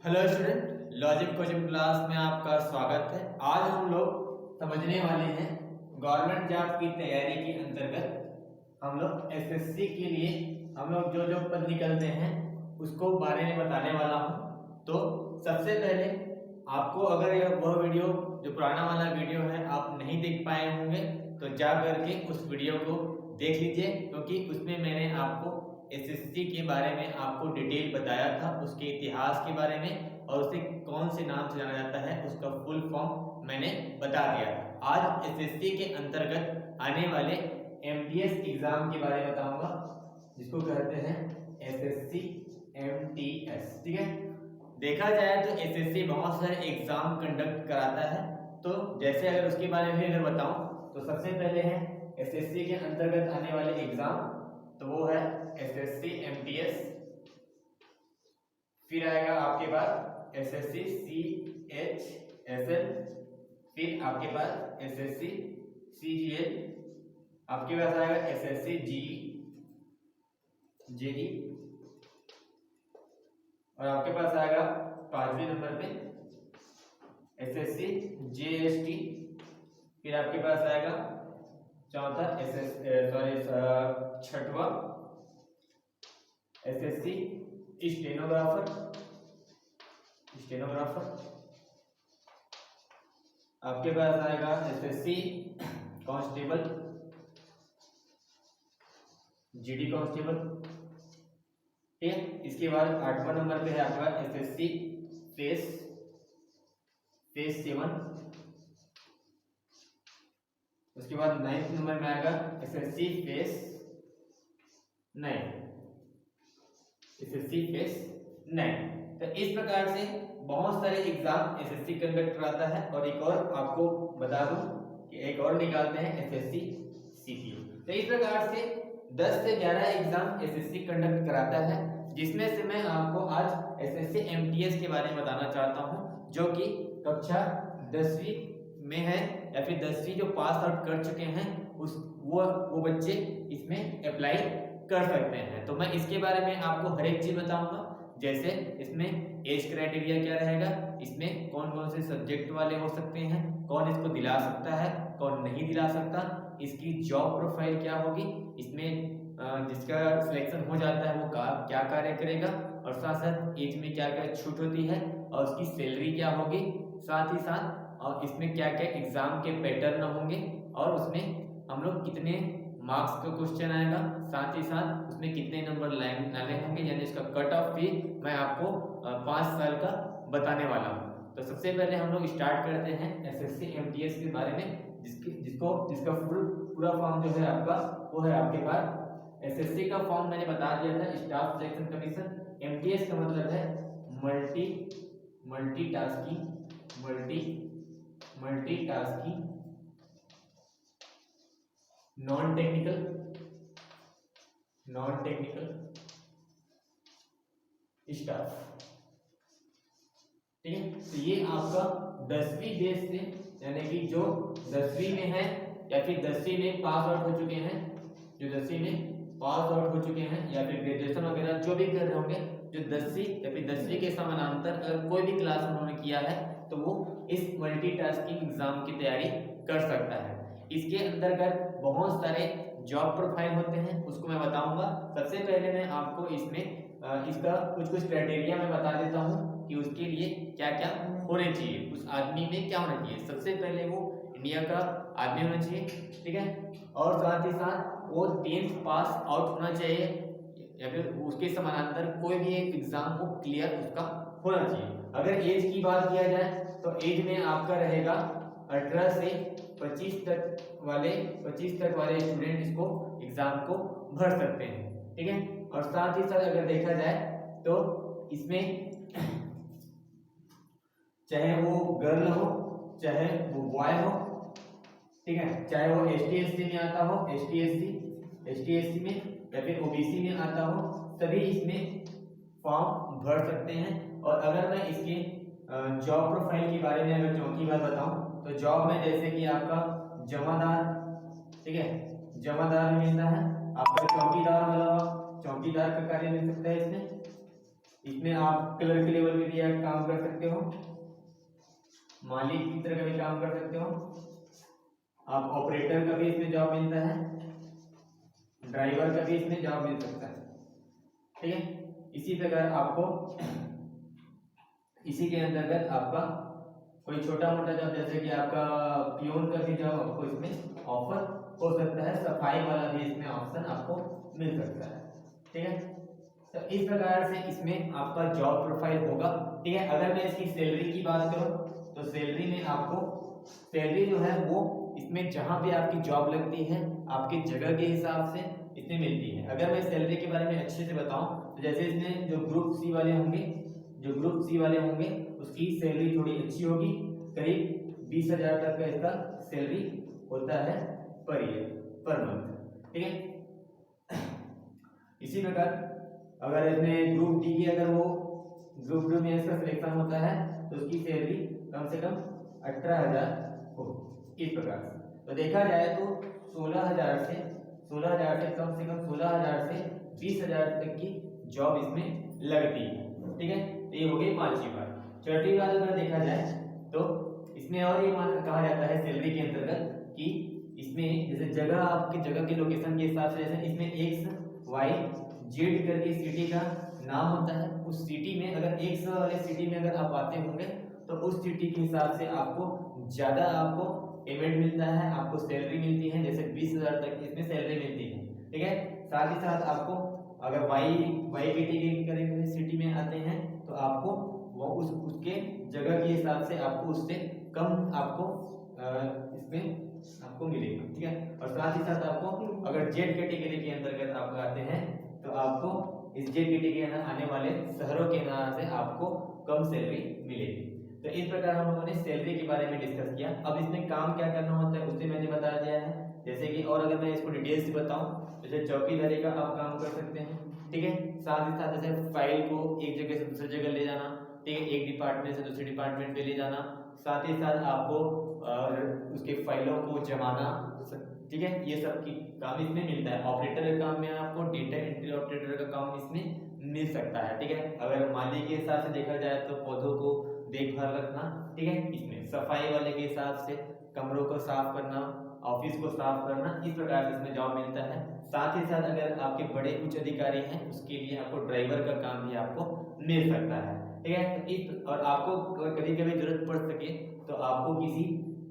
Hello student, logic coaching class में आपका स्वागत है। आज हम लोग समझने वाले हैं गवर्नमेंट जॉब की तैयारी के अंतर्गत हम लोग एसएससी के लिए हम लोग जो जो पद निकलते हैं उसको बारे में बताने वाला हूं। तो सबसे पहले आपको अगर वह वीडियो जो पुराना वाला वीडियो है आप नहीं देख पाए होंगे तो जा करके उस वीडियो को देख लीजिए, क्योंकि उसमें मैंने आपको एसएससी के बारे में आपको डिटेल बताया था, उसके इतिहास के बारे में और उसे कौन से नाम से जाना जाता है उसका फुल फॉर्म मैंने बता दिया था। आज एसएससी के अंतर्गत आने वाले एमटीएस एग्जाम के बारे में बताऊंगा, जिसको कहते हैं एसएससी एमटीएस। ठीक है, देखा जाए तो एसएससी बहुत सारे एग्जाम कंडक्ट कराता है। तो जैसे अगर उसके बारे में अगर बताऊं तो सबसे पहले है एसएससी के अंतर्गत आने वाले एग्जाम, तो वो है एसएससी एमटीएस, फिर आएगा आपके पास एसएससी सीएचएसएल, फिर आपके पास एसएससी सीजीएल, आपके पास आएगा एसएससी जेई और आपके पास आएगा 5वें नंबर पे एसएससी जेएसटी, फिर आपके पास आएगा चौथा छठवा एसएससी स्टेनोग्राफर, आपके पास आएगा एसएससी कांस्टेबल, जीडी कांस्टेबल। ठीक है, इसके बाद 8वां नंबर पे है आपका एसएससी फेस 7, उसके बाद 9th नंबर में आएगा एसएससी फेस 9, तो इस प्रकार से बहुत सारे एग्जाम एसएससी कंडक्ट कराता है। और एक और आपको बता दूं कि एक और निकालते हैं एसएससी सीपीओ। तो इस प्रकार से 10 से 11 एग्जाम एसएससी कंडक्ट कराता है, जिसमें से मैं आपको आज एसएससी एमटीएस के बारे में बताना चाहता हूं, जो कि कक्षा 10वीं में है या फिर 10वीं जो पास आउट कर चुके हैं वो बच्चे इसमें अप्लाई कर सकते हैं। तो मैं इसके बारे में आपको हर एक चीज बताऊंगा, जैसे इसमें एज क्राइटेरिया क्या रहेगा, इसमें कौन कौन से सब्जेक्ट वाले हो सकते हैं, कौन इसको दिला सकता है, कौन नहीं दिला सकता, इसकी जॉब प्रोफाइल क्या होगी, इसमें जिसका सिलेक्शन हो जाता है वो क्या कार्य करेगा, और साथ साथ एज में क्या क्या छूट होती है और उसकी सैलरी क्या होगी, साथ ही साथ और इसमें क्या क्या एग्जाम के पैटर्न होंगे और उसमें हम लोग कितने मार्क्स का क्वेश्चन आएगा, साथ ही साथ उसमें कितने नंबर लाने होंगे, यानी इसका कट ऑफ भी मैं आपको 5 साल का बताने वाला हूँ। तो सबसे पहले हम लोग स्टार्ट करते हैं एसएससी एमटीएस के बारे में, जिसका पूरा फॉर्म जो है आपका वो है आपके पास एसएससी का फॉर्म मैंने बता दिया था, स्टाफ सिलेक्शन कमीशन। एमटीएस का मतलब है मल्टीटास्किंग नॉन टेक्निकल स्टाफ। ठीक है, तो ये आपका 10वीं बेस से, यानी कि जो 10वीं में है या फिर 10वीं में पास आउट हो चुके हैं, या फिर ग्रेजुएशन वगैरह जो भी कर रहे होंगे, जो 10वीं या फिर 10वीं के समानांतर अगर कोई भी क्लास उन्होंने किया है तो वो इस मल्टीटास्किंग एग्जाम की तैयारी कर सकता है। इसके अंतर्गत बहुत सारे जॉब प्रोफाइल होते हैं, उसको मैं बताऊंगा। सबसे पहले मैं आपको इसमें इसका कुछ क्राइटेरिया मैं बता देता हूं कि उसके लिए क्या क्या होने चाहिए, उस आदमी में क्या होना चाहिए। सबसे पहले वो इंडिया का आदमी होना चाहिए, ठीक है, और साथ ही साथ वो 10th पास आउट होना चाहिए या फिर उसके समानांतर कोई भी एक एग्जाम को क्लियर उसका होना चाहिए। अगर एज की बात किया जाए तो एज में आपका रहेगा 18 से 25 तक वाले स्टूडेंट इसको एग्जाम को भर सकते हैं। ठीक है, और साथ ही साथ अगर देखा जाए तो इसमें चाहे वो गर्ल हो चाहे वो बॉय हो, ठीक है, चाहे वो एसटी/एससी में आता हो, एसटी/एससी में या फिर ओबीसी में आता हो, सभी इसमें फॉर्म भर सकते हैं। और अगर मैं इसके जॉब प्रोफाइल के बारे में अगर जॉब की बात बताऊं तो जॉब में जैसे कि आपका जमादार, ठीक है, जमादार मिलता है, आपका चौकीदार का कार्य मिल सकता है इसमें, इसमें आप क्लर्क लेवल पे भी आप काम कर सकते हो, मालिक की तरह का भी काम कर सकते हो, आप ऑपरेटर का भी इसमें जॉब मिलता है, ड्राइवर का भी इसमें जॉब मिल सकता है, ठीक है। इसी प्रकार आपको इसी के अंतर्गत आपका कोई छोटा मोटा जॉब जैसे कि आपका पियोन का भी जॉब आपको इसमें ऑफर हो सकता है, सफाई वाला भी इसमें ऑप्शन आपको मिल सकता है, ठीक है। तो इस प्रकार से इसमें आपका जॉब प्रोफाइल होगा, ठीक है। अगर मैं इसकी सैलरी की बात करूं तो सैलरी में आपको सैलरी जो है वो इसमें जहां पे आपकी जॉब लगती है आपकी जगह के हिसाब से इसमें मिलती है। अगर मैं सैलरी के बारे में अच्छे से बताऊं तो जैसे इसमें जो ग्रुप सी वाले होंगे उसकी सैलरी थोड़ी अच्छी होगी, करीब 20,000 तक का इसका सैलरी होता है पर ईयर, पर मंथ, ठीक है। इसी प्रकार अगर इसमें ग्रुप डी की अगर वो ग्रुप डी में इसका सिलेक्शन होता है तो उसकी सैलरी कम से कम 18,000 हो, इस प्रकार से। तो देखा जाए तो 16,000 से कम से कम 16,000 से 20,000 तक की जॉब इसमें लगती है, ठीक है। तो ये हो गई पांचवी बात। छठी बात अगर देखा जाए तो इसमें और ये कहा जाता है सैलरी के अंतर्गत कि इसमें जैसे जगह आपकी जगह के लोकेशन के हिसाब से जैसे इसमें एक्स वाई जेड करके सिटी का नाम होता है, उस सिटी में अगर एक्स वाले सिटी में अगर आप आते होंगे तो उस सिटी के हिसाब से आपको ज्यादा आपको पेमेंट मिलता है, आपको सैलरी मिलती है, जैसे 20,000 तक इसमें सैलरी मिलती है, ठीक है। साथ ही साथ आपको अगर वाई कैटेगरी करेंगे सिटी में आते हैं तो आपको वो उसके जगह के हिसाब से आपको उससे कम आपको इसमें आपको मिलेगा, ठीक है। और साथ ही साथ आपको अगर जेड कैटेगरी के अंतर्गत आप आते हैं तो आपको इस जेड कैटेगरी में आने वाले शहरों के नाम से आपको कम सैलरी मिलेगी। तो इस प्रकार हम लोगों ने सैलरी के बारे में डिस्कस किया। अब इसमें काम क्या करना होता है उससे मैंने बता दिया है, जैसे कि और अगर मैं इसको डिटेल से बताऊं जैसे चौकीदारी का आप काम कर सकते हैं, ठीक है। साथ ही साथ जैसे फाइल को एक जगह से दूसरी जगह ले जाना, ठीक है, एक डिपार्टमेंट से दूसरे डिपार्टमेंट पे ले जाना, साथ ही साथ आपको उसके फाइलों को जमाना, ठीक है, ये सब की काम इसमें मिलता है। ऑपरेटर का काम में आपको डेटा एंट्री ऑपरेटर का काम इसमें मिल सकता है, ठीक है। अगर माली के हिसाब से देखा जाए तो पौधों को देखभाल रखना, ठीक है, इसमें सफाई वाले के हिसाब से कमरों को साफ करना, ऑफिस को साफ करना, इस प्रकार से इसमें जॉब मिलता है। साथ ही साथ अगर आपके बड़े उच्च अधिकारी हैं उसके लिए आपको ड्राइवर का काम भी आपको मिल सकता है, ठीक है। और आपको कभी कभी जरूरत पड़ सके तो आपको किसी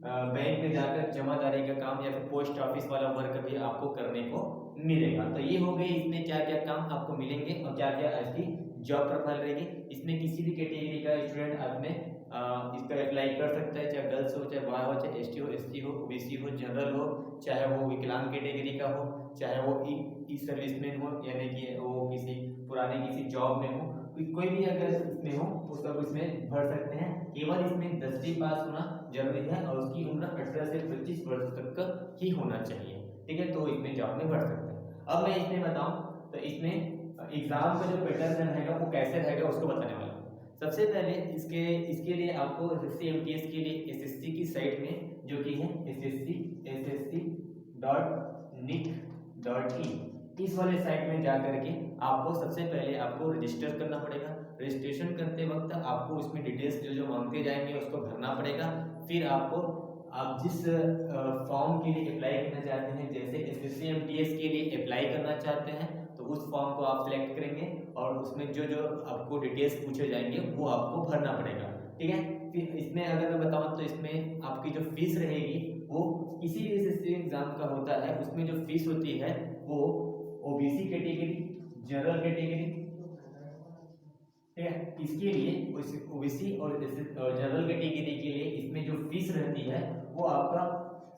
बैंक में जाकर जमादारी का काम या फिर पोस्ट ऑफिस वाला वर्क भी आपको करने को मिलेगा। तो ये हो गई इसमें क्या क्या काम आपको मिलेंगे और क्या क्या इसकी जॉब प्रोफाइल रहेगी। इसमें किसी भी कैटेगरी का स्टूडेंट आपने इस पर अप्लाई कर सकता है, चाहे गर्ल्स हो, चाहे बॉय हो, चाहे एसटी हो, एससी हो, ओबीसी हो, जनरल हो, चाहे वो विकलांग कैटेगरी का हो, चाहे वो ई सर्विसमैन हो, यानी कि वो किसी पुराने किसी जॉब में हो, कोई भी अगर इसमें हो वो सब इसमें भर सकते हैं। केवल इसमें 10वीं पास होना जरूरी है और उसकी उम्र 18 से 25 वर्ष तक का ही होना चाहिए, ठीक है, तो इसमें जॉब में भर सकते हैं। अब मैं इसमें बताऊं तो इसमें एग्जाम का जो पैटर्न रहेगा वो कैसे रहेगा उसको बताने वाला हूँ। सबसे पहले इसके लिए आपको एसएससी एमटीएस के लिए एसएससी की साइट में जो कि है ssc.nic.in इस वाले साइट में जा करके आपको सबसे पहले आपको रजिस्टर करना पड़ेगा। रजिस्ट्रेशन करते वक्त आपको इसमें डिटेल्स जो मांगते जाएंगे उसको भरना पड़ेगा। फिर आपको आप जिस फॉर्म के लिए अप्लाई करना चाहते हैं, जैसे एसएससी एमटीएस के लिए अप्लाई करना चाहते हैं तो उस फॉर्म को आप सिलेक्ट करेंगे और उसमें जो जो आपको डिटेल्स पूछे जाएंगे वो आपको भरना पड़ेगा, ठीक है। फिर इसमें अगर मैं बताऊं तो इसमें आपकी जो फीस रहेगी वो किसी भी एसएससी एग्जाम का होता है उसमें जो फीस होती है वो ओबीसी कैटेगरी, जनरल कैटेगरी, ठीक है, इसके लिए ओबीसी और जनरल कैटेगरी के लिए इसमें जो फीस रहती है वो आपका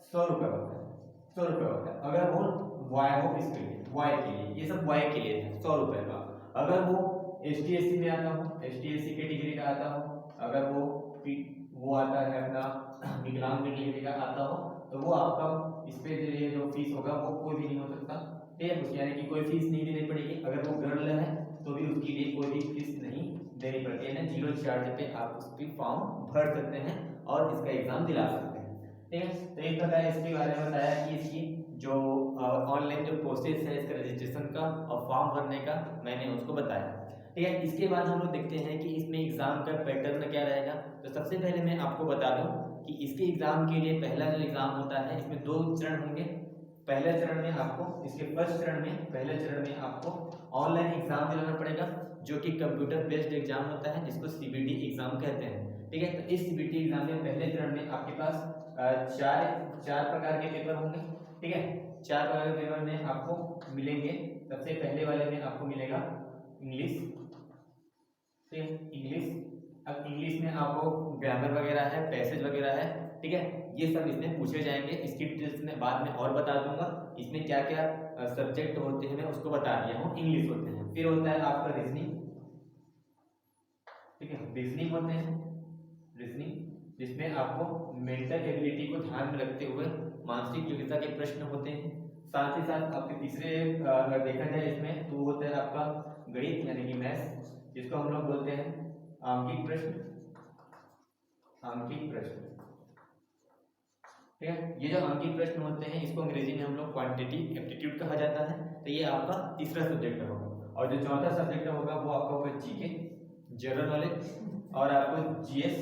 100 रुपये होता है, 100 रुपये होता है। अगर वो वाई हो इसके लिए, वाई के लिए, ये सब वाई के लिए है 100 रुपये का। अगर वो एसटी एससी में आता हो, एसटी एससी कैटेगरी का आता हो, अगर वो आता है अपना विकलांग कैटेगरी का आता हो तो वो आपका इस पे जो फीस होगा वो कोई भी नहीं हो सकता, ठीक है, उसकी यानी कि कोई फीस नहीं देनी पड़ेगी। अगर वो गर्ल है तो भी उसके लिए कोई भी फीस नहीं देनी पड़ती है ना, 0 चार्ज पे आप उसकी फॉर्म भर सकते हैं और इसका एग्जाम दिला सकते हैं, ठीक है। तो एक प्रकार इसके बारे में बताया कि इसकी जो ऑनलाइन जो प्रोसेस है इसका रजिस्ट्रेशन का और फॉर्म भरने का मैंने उसको बताया। ठीक है। इसके बाद हम लोग देखते हैं कि इसमें एग्जाम का पैटर्न क्या रहेगा। तो सबसे पहले मैं आपको बता दूं कि इसके एग्जाम के लिए पहला जो एग्जाम होता है इसमें 2 चरण होंगे। पहले चरण में आपको पहले चरण में आपको ऑनलाइन एग्जाम दिलाना पड़ेगा, जो कि कंप्यूटर बेस्ड एग्जाम होता है, जिसको सीबीटी एग्जाम कहते हैं। ठीक है, तो इस सीबीटी एग्जाम में पहले चरण में आपके पास चार प्रकार के पेपर होंगे। ठीक है, 4 प्रकार के पेपर में आपको मिलेंगे। सबसे पहले वाले में आपको मिलेगा इंग्लिश। ठीक है, अब इंग्लिश में आपको ग्रामर वगैरह है, पैसेज वगैरह है। ठीक है, ये सब इसमें पूछे जाएंगे। इसकी डिटेल्स में बाद में और बता दूंगा। इसमें क्या क्या सब्जेक्ट होते हैं मैं उसको बता दिया हूँ, इंग्लिश होते हैं। फिर होता है आपका रीजनिंग। ठीक है, रीजनिंग होते हैं, जिसमें आपको मेंटल एबिलिटी को ध्यान में रखते हुए मानसिक योग्यता के प्रश्न होते हैं। साथ ही साथ आपके तीसरे अगर देखा जाए इसमें तो होता है आपका गणित यानी कि मैथ्स, जिसको हम लोग बोलते हैं आंकिक प्रश्न। ठीक है, ये जो आंकिक प्रश्न होते हैं इसको अंग्रेजी में हम लोग क्वांटिटेटिव एप्टीट्यूड कहा जाता है। तो ये आपका तीसरा सब्जेक्ट होगा। और जो चौथा सब्जेक्ट होगा वो आपका होगा जीके, जनरल नॉलेज, और आपको जीएस,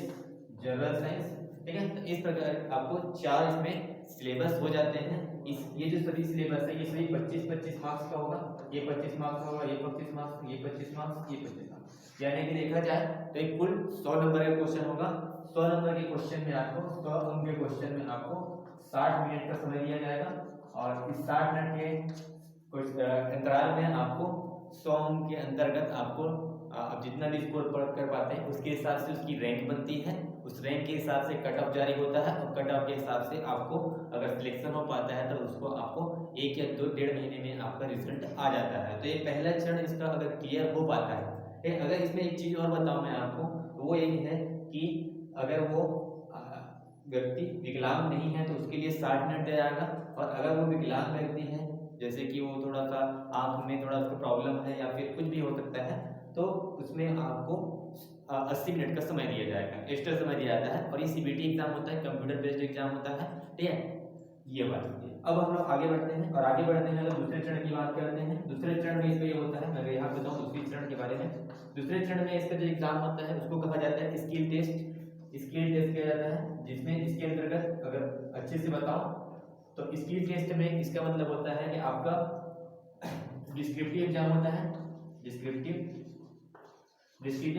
जनरल साइंस। ठीक है, तो इस प्रकार आपको 4 इसमें सिलेबस हो जाते हैं। ये जो सभी सिलेबस है ये सभी 25-25 मार्क्स का होगा। ये 25 मार्क्स होगा, ये 25 मार्क्स, ये 25 मार्क्स, ये 25 मार्क्स। यानी कि देखा जाए तो एक कुल 100 नंबर का क्वेश्चन होगा। 100 नंबर के क्वेश्चन में आपको 100 अंक के क्वेश्चन में आपको 60 मिनट का समय दिया जाएगा। और इस 60 मिनट के अंतराल में आपको 100 अंक के अंतर्गत आपको आप जितना भी स्कोर कर पाते हैं उसके हिसाब से उसकी रैंक बनती है। उस रैंक के हिसाब से कट ऑफ जारी होता है, और कट ऑफ के हिसाब से आपको अगर सिलेक्शन हो पाता है तो उसको आपको 1 या 2-1.5 महीने में आपका रिजल्ट आ जाता है। तो ये पहला चरण इसका अगर क्लियर हो पाता है। अगर इसमें एक चीज़ और बताऊं मैं आपको, तो वो यही है कि अगर वो व्यक्ति विकलांग नहीं है तो उसके लिए 60 मिनट दिया जाएगा। और अगर वो विकलांग व्यक्ति है, जैसे कि वो थोड़ा सा आंख में थोड़ा उसको प्रॉब्लम है या फिर कुछ भी हो सकता है, तो उसमें आपको 80 मिनट का समय दिया जाएगा, एक्स्ट्रा समय दिया जाता है। और ये सीबीटी एग्जाम होता है, कंप्यूटर बेस्ड एग्जाम होता है। ठीक है, ये बात है। अब हम लोग आगे बढ़ते हैं, और आगे बढ़ते हैं तो दूसरे चरण की बात करते हैं। दूसरे चरण में इसमें ये होता है, मैं यहाँ बताऊँ दूसरे चरण के बारे में। दूसरे चरण में इसका जो एग्जाम होता है उसको कहा जाता है स्किल टेस्ट किया जाता है, जिसमें इसके अंतर्गत अगर अच्छे से बताओ तो स्किल टेस्ट में इसका मतलब होता है कि आपका डिस्क्रिप्टिव एग्जाम होता है। डिस्क्रिप्टिव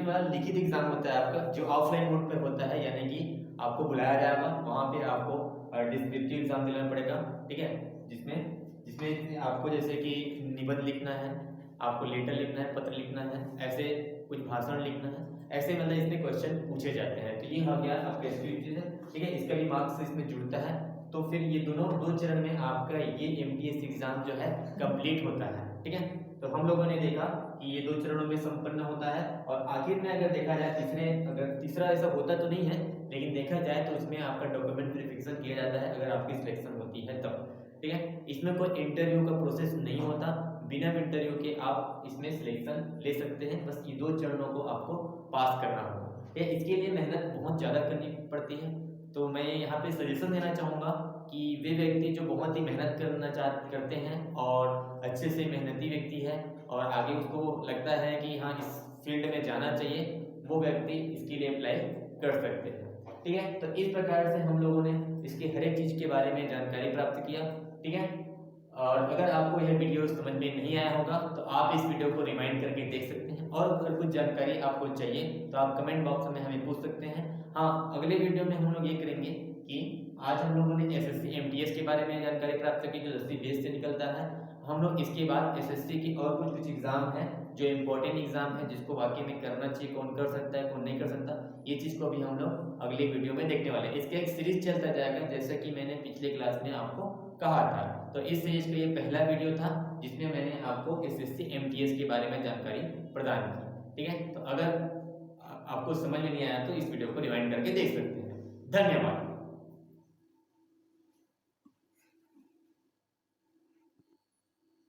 मतलब लिखित एग्जाम होता है आपका, जो ऑफलाइन मोड पर होता है, यानी कि आपको बुलाया जाएगा, वहाँ पे आपको डिस्क्रिप्टिव एग्जाम दिलाना पड़ेगा। ठीक है, जिसमें आपको जैसे कि निबंध लिखना है, आपको लेटर लिखना है, पत्र लिखना है, ऐसे कुछ भाषण लिखना है, ऐसे मतलब इसमें क्वेश्चन पूछे जाते हैं। तो ये हो गया आपका स्क्रिप्टिव है। ठीक है, इसका भी मार्क्स इसमें जुड़ता है। तो फिर ये दोनों 2 चरण में आपका ये एमटीएस एग्जाम जो है कंप्लीट होता है। ठीक है, तो हम लोगों ने देखा कि ये 2 चरणों में संपन्न होता है। और आखिर में अगर देखा जाए अगर तीसरा ऐसा होता तो नहीं है, लेकिन देखा जाए तो उसमें आपका डॉक्यूमेंट वेरिफिकेशन किया जाता है अगर आपकी सिलेक्शन होती है तब। ठीक है, इसमें कोई इंटरव्यू का प्रोसेस नहीं होता, बिना इंटरव्यू के आप इसमें सिलेक्शन ले सकते हैं। बस ये 2 चरणों को आपको पास करना होगा। इसके लिए मेहनत बहुत ज़्यादा करनी पड़ती है। तो मैं यहाँ पे सजेशन देना चाहूँगा कि वे व्यक्ति जो बहुत ही मेहनत करते हैं और अच्छे से मेहनती व्यक्ति है और आगे उसको लगता है कि हाँ इस फील्ड में जाना चाहिए, वो व्यक्ति इसके लिए अप्लाई कर सकते हैं। ठीक है, तो इस प्रकार से हम लोगों ने इसके हर एक चीज़ के बारे में जानकारी प्राप्त किया। ठीक है, और अगर आपको यह वीडियो समझ में नहीं आया होगा तो आप इस वीडियो को रिमाइंड करके देख सकते हैं। और अगर कुछ जानकारी आपको चाहिए तो आप कमेंट बॉक्स में हमें पूछ सकते हैं। हाँ, अगले वीडियो में हम लोग ये करेंगे कि आज हम लोगों ने एसएससी एमटीएस के बारे में जानकारी प्राप्त की, जो 10वीं बेस से निकलता है। हम लोग इसके बाद एसएससी की और कुछ एग्जाम है जो इम्पोर्टेंट एग्जाम है, जिसको वाकई में करना चाहिए, कौन कर सकता है कौन नहीं कर सकता, ये चीज़ को भी हम लोग अगले वीडियो में देखने वाले हैं। इसका एक सीरीज चलता जाएगा, जैसा कि मैंने पिछले क्लास में आपको कहा था। तो इस सीरीज का ये पहला वीडियो था जिसमें मैंने आपको एसएससी एमटीएस के बारे में जानकारी प्रदान की। ठीक है, तो अगर आपको समझ में नहीं आया तो इस वीडियो को रिवाइंड करके देख सकते हैं। धन्यवाद।